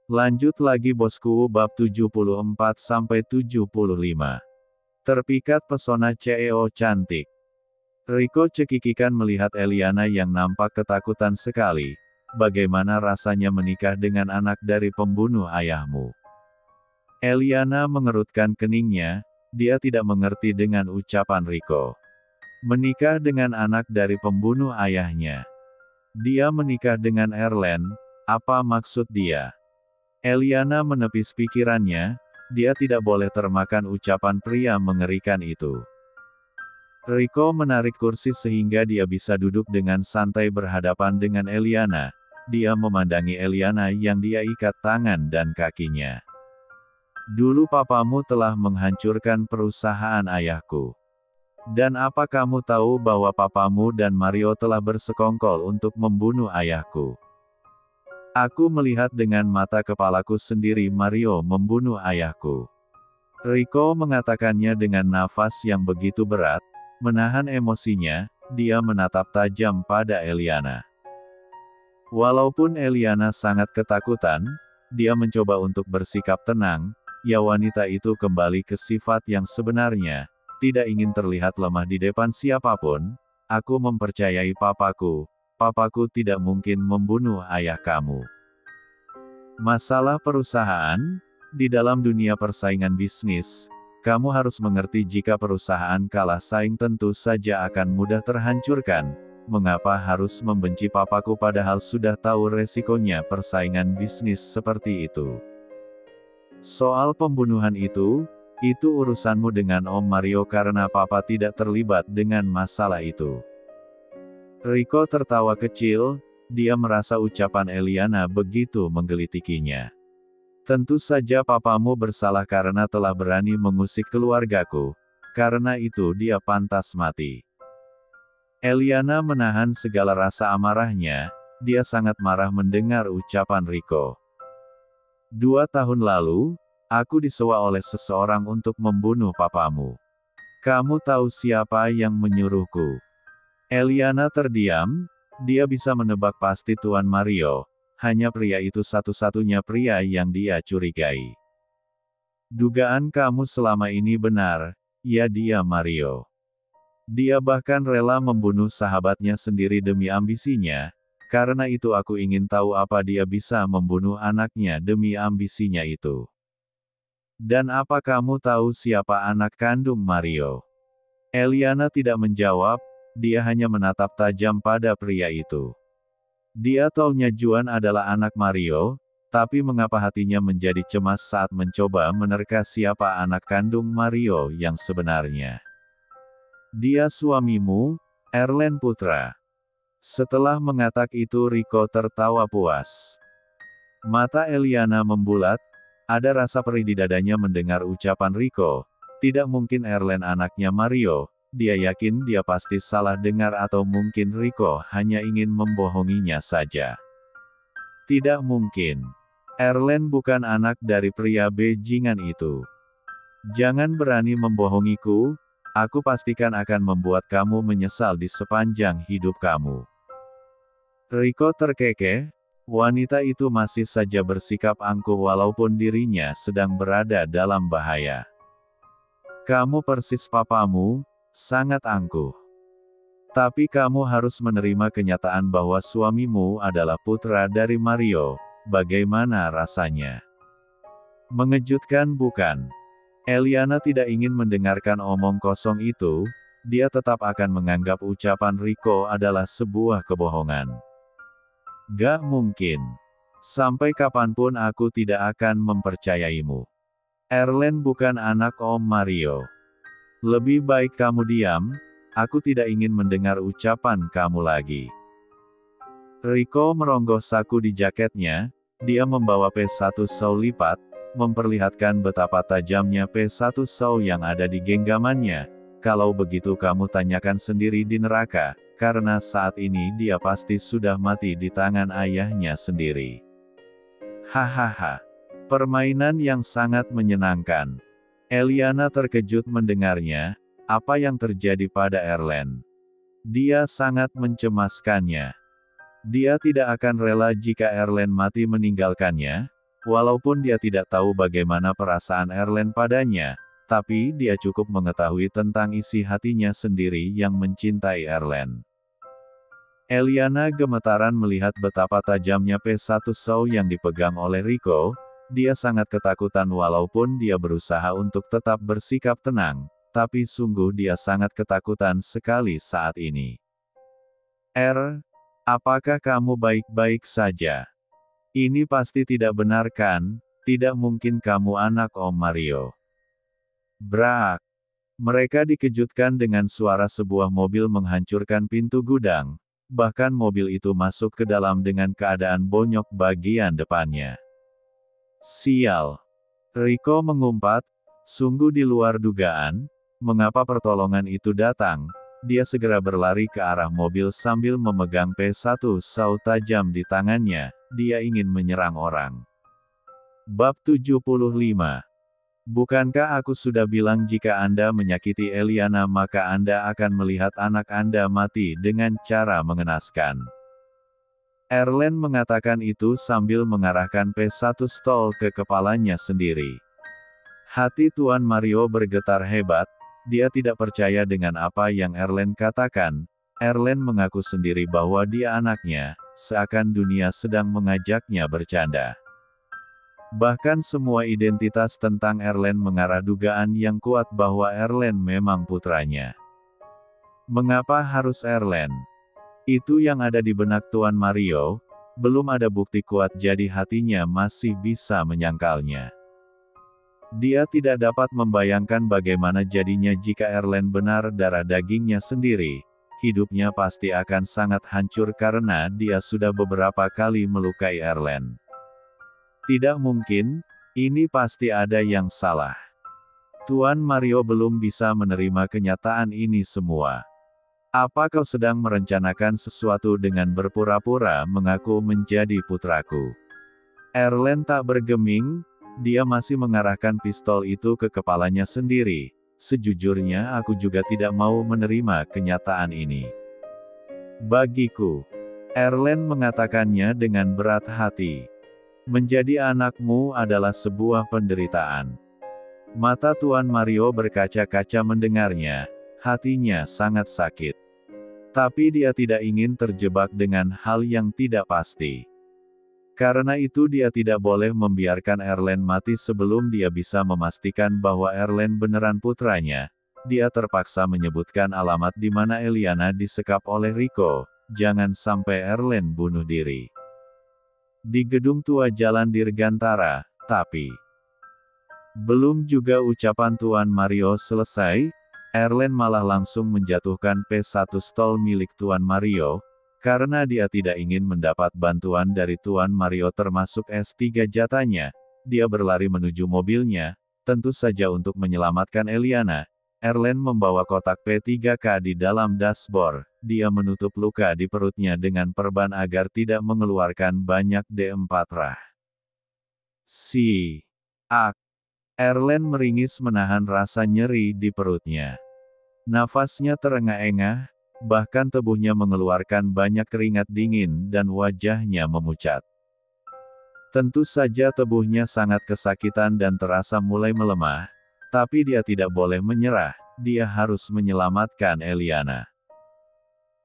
Lanjut lagi bosku bab 74-75. Terpikat pesona CEO cantik. Riko cekikikan melihat Eliana yang nampak ketakutan sekali. Bagaimana rasanya menikah dengan anak dari pembunuh ayahmu? Eliana mengerutkan keningnya, dia tidak mengerti dengan ucapan Riko. Menikah dengan anak dari pembunuh ayahnya. Dia menikah dengan Erlen, apa maksud dia? Eliana menepis pikirannya, dia tidak boleh termakan ucapan pria mengerikan itu. Riko menarik kursi sehingga dia bisa duduk dengan santai berhadapan dengan Eliana. Dia memandangi Eliana yang dia ikat tangan dan kakinya. Dulu papamu telah menghancurkan perusahaan ayahku. Dan apa kamu tahu bahwa papamu dan Mario telah bersekongkol untuk membunuh ayahku? Aku melihat dengan mata kepalaku sendiri Mario membunuh ayahku. Riko mengatakannya dengan nafas yang begitu berat, menahan emosinya, dia menatap tajam pada Eliana. Walaupun Eliana sangat ketakutan, dia mencoba untuk bersikap tenang, ya wanita itu kembali ke sifat yang sebenarnya, tidak ingin terlihat lemah di depan siapapun. Aku mempercayai papaku. Papaku tidak mungkin membunuh ayah kamu. Masalah perusahaan, di dalam dunia persaingan bisnis, kamu harus mengerti jika perusahaan kalah saing tentu saja akan mudah terhancurkan. Mengapa harus membenci papaku padahal sudah tahu resikonya persaingan bisnis seperti itu? Soal pembunuhan itu urusanmu dengan Om Mario karena papa tidak terlibat dengan masalah itu. Riko tertawa kecil, dia merasa ucapan Eliana begitu menggelitikinya. Tentu saja papamu bersalah karena telah berani mengusik keluargaku, karena itu dia pantas mati. Eliana menahan segala rasa amarahnya, dia sangat marah mendengar ucapan Riko. 2 tahun lalu, aku disewa oleh seseorang untuk membunuh papamu. Kamu tahu siapa yang menyuruhku? Eliana terdiam, dia bisa menebak pasti Tuan Mario, hanya pria itu satu-satunya pria yang dia curigai. Dugaan kamu selama ini benar, ya dia Mario. Dia bahkan rela membunuh sahabatnya sendiri demi ambisinya, karena itu aku ingin tahu apa dia bisa membunuh anaknya demi ambisinya itu. Dan apa kamu tahu siapa anak kandung Mario? Eliana tidak menjawab, dia hanya menatap tajam pada pria itu. Dia taunya Juan adalah anak Mario, tapi mengapa hatinya menjadi cemas saat mencoba menerka siapa anak kandung Mario yang sebenarnya? Dia suamimu, Erlen Putra. Setelah mengatak itu Riko tertawa puas. Mata Eliana membulat, ada rasa perih di dadanya mendengar ucapan Riko. Tidak mungkin Erlen anaknya Mario. Dia yakin dia pasti salah dengar atau mungkin Riko hanya ingin membohonginya saja. Tidak mungkin. Erlen bukan anak dari pria bajingan itu. Jangan berani membohongiku, aku pastikan akan membuat kamu menyesal di sepanjang hidup kamu. Riko terkekeh, wanita itu masih saja bersikap angkuh walaupun dirinya sedang berada dalam bahaya. Kamu persis papamu, sangat angkuh. Tapi kamu harus menerima kenyataan bahwa suamimu adalah putra dari Mario. Bagaimana rasanya? Mengejutkan bukan? Eliana tidak ingin mendengarkan omong kosong itu, dia tetap akan menganggap ucapan Riko adalah sebuah kebohongan. Gak mungkin. Sampai kapanpun aku tidak akan mempercayaimu. Erlen bukan anak Om Mario. Lebih baik kamu diam, aku tidak ingin mendengar ucapan kamu lagi. Riko merongoh saku di jaketnya, dia membawa P1 saw lipat, memperlihatkan betapa tajamnya P1 saw yang ada di genggamannya. Kalau begitu kamu tanyakan sendiri di neraka, karena saat ini dia pasti sudah mati di tangan ayahnya sendiri. Hahaha. Permainan yang sangat menyenangkan. Eliana terkejut mendengarnya, apa yang terjadi pada Erlen. Dia sangat mencemaskannya. Dia tidak akan rela jika Erlen mati meninggalkannya. Walaupun dia tidak tahu bagaimana perasaan Erlen padanya, tapi dia cukup mengetahui tentang isi hatinya sendiri yang mencintai Erlen. Eliana gemetaran melihat betapa tajamnya P1 Saw yang dipegang oleh Rico. Dia sangat ketakutan walaupun dia berusaha untuk tetap bersikap tenang, tapi sungguh dia sangat ketakutan sekali saat ini. Apakah kamu baik-baik saja? Ini pasti tidak benar kan? Tidak mungkin kamu anak Om Mario. Brak! Mereka dikejutkan dengan suara sebuah mobil menghancurkan pintu gudang. Bahkan mobil itu masuk ke dalam dengan keadaan bonyok bagian depannya. Sial! Rico mengumpat, sungguh di luar dugaan. Mengapa pertolongan itu datang? Dia segera berlari ke arah mobil sambil memegang P1 Saw tajam di tangannya. Dia ingin menyerang orang. Bab 75. Bukankah aku sudah bilang jika Anda menyakiti Eliana maka Anda akan melihat anak Anda mati dengan cara mengenaskan. Erlen mengatakan itu sambil mengarahkan P1 Saw ke kepalanya sendiri. Hati Tuan Mario bergetar hebat. Dia tidak percaya dengan apa yang Erlen katakan. Erlen mengaku sendiri bahwa dia anaknya, seakan dunia sedang mengajaknya bercanda. Bahkan semua identitas tentang Erlen mengarah dugaan yang kuat bahwa Erlen memang putranya. Mengapa harus Erlen? Itu yang ada di benak Tuan Mario. Belum ada bukti kuat jadi hatinya masih bisa menyangkalnya. Dia tidak dapat membayangkan bagaimana jadinya jika Erlen benar darah dagingnya sendiri. Hidupnya pasti akan sangat hancur karena dia sudah beberapa kali melukai Erlen. Tidak mungkin, ini pasti ada yang salah. Tuan Mario belum bisa menerima kenyataan ini semua. Apa kau sedang merencanakan sesuatu dengan berpura-pura mengaku menjadi putraku? Erlen tak bergeming. Dia masih mengarahkan pistol itu ke kepalanya sendiri. Sejujurnya aku juga tidak mau menerima kenyataan ini. Bagiku, Erlen mengatakannya dengan berat hati. Menjadi anakmu adalah sebuah penderitaan. Mata Tuan Mario berkaca-kaca mendengarnya. Hatinya sangat sakit. Tapi dia tidak ingin terjebak dengan hal yang tidak pasti. Karena itu dia tidak boleh membiarkan Erlen mati sebelum dia bisa memastikan bahwa Erlen beneran putranya. Dia terpaksa menyebutkan alamat di mana Eliana disekap oleh Rico. Jangan sampai Erlen bunuh diri. Di gedung tua Jalan Dirgantara, tapi belum juga ucapan Tuan Mario selesai, Erlen malah langsung menjatuhkan P1 Saw milik Tuan Mario. Karena dia tidak ingin mendapat bantuan dari Tuan Mario termasuk S3 jatahnya, dia berlari menuju mobilnya, tentu saja untuk menyelamatkan Eliana. Erlen membawa kotak P3K di dalam dashboard. Dia menutup luka di perutnya dengan perban agar tidak mengeluarkan banyak D4 rah. Erlen meringis menahan rasa nyeri di perutnya. Nafasnya terengah-engah. Bahkan tubuhnya mengeluarkan banyak keringat dingin dan wajahnya memucat. Tentu saja tubuhnya sangat kesakitan dan terasa mulai melemah, tapi dia tidak boleh menyerah, dia harus menyelamatkan Eliana.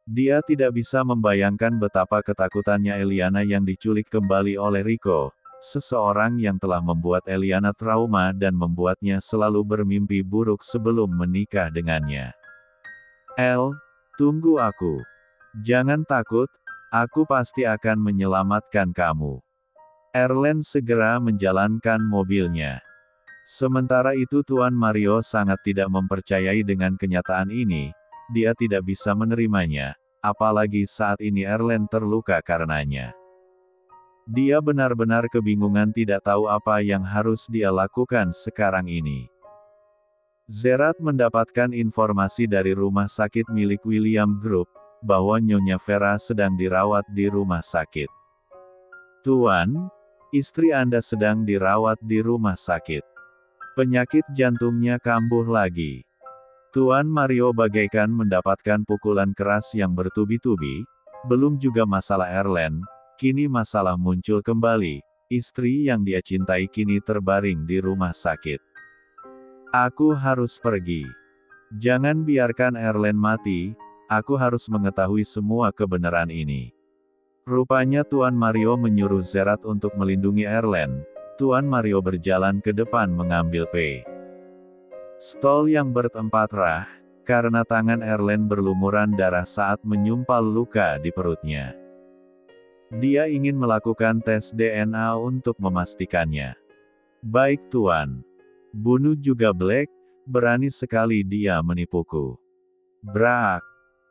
Dia tidak bisa membayangkan betapa ketakutannya Eliana yang diculik kembali oleh Rico, seseorang yang telah membuat Eliana trauma dan membuatnya selalu bermimpi buruk sebelum menikah dengannya. Tunggu aku. Jangan takut, aku pasti akan menyelamatkan kamu. Erlen segera menjalankan mobilnya. Sementara itu Tuan Mario sangat tidak mempercayai dengan kenyataan ini. Dia tidak bisa menerimanya, apalagi saat ini Erlen terluka karenanya. Dia benar-benar kebingungan tidak tahu apa yang harus dia lakukan sekarang ini. Zerat mendapatkan informasi dari rumah sakit milik William Group, bahwa Nyonya Vera sedang dirawat di rumah sakit. Tuan, istri Anda sedang dirawat di rumah sakit. Penyakit jantungnya kambuh lagi. Tuan Mario bagaikan mendapatkan pukulan keras yang bertubi-tubi. Belum juga masalah Erlen, kini masalah muncul kembali. Istri yang dia cintai kini terbaring di rumah sakit. Aku harus pergi. Jangan biarkan Erlen mati, aku harus mengetahui semua kebenaran ini. Rupanya Tuan Mario menyuruh Zerat untuk melindungi Erlen. Tuan Mario berjalan ke depan mengambil stol yang bertempat rah, karena tangan Erlen berlumuran darah saat menyumpal luka di perutnya. Dia ingin melakukan tes DNA untuk memastikannya. Baik Tuan. Bunuh juga Black, berani sekali dia menipuku. Brak.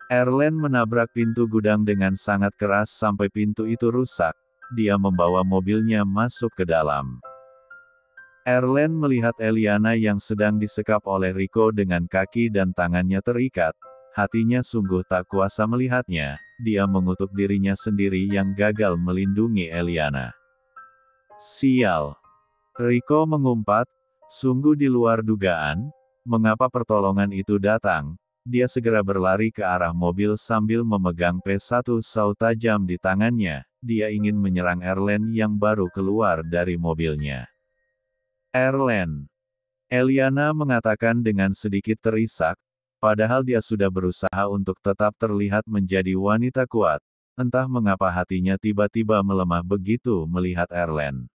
Erlen menabrak pintu gudang dengan sangat keras sampai pintu itu rusak. Dia membawa mobilnya masuk ke dalam. Erlen melihat Eliana yang sedang disekap oleh Rico dengan kaki dan tangannya terikat. Hatinya sungguh tak kuasa melihatnya, dia mengutuk dirinya sendiri yang gagal melindungi Eliana. Sial. Rico mengumpat, sungguh di luar dugaan, mengapa pertolongan itu datang. Dia segera berlari ke arah mobil sambil memegang P1 saw tajam di tangannya, dia ingin menyerang Erlen yang baru keluar dari mobilnya. Erlen. Eliana mengatakan dengan sedikit terisak, padahal dia sudah berusaha untuk tetap terlihat menjadi wanita kuat. Entah mengapa hatinya tiba-tiba melemah begitu melihat Erlen.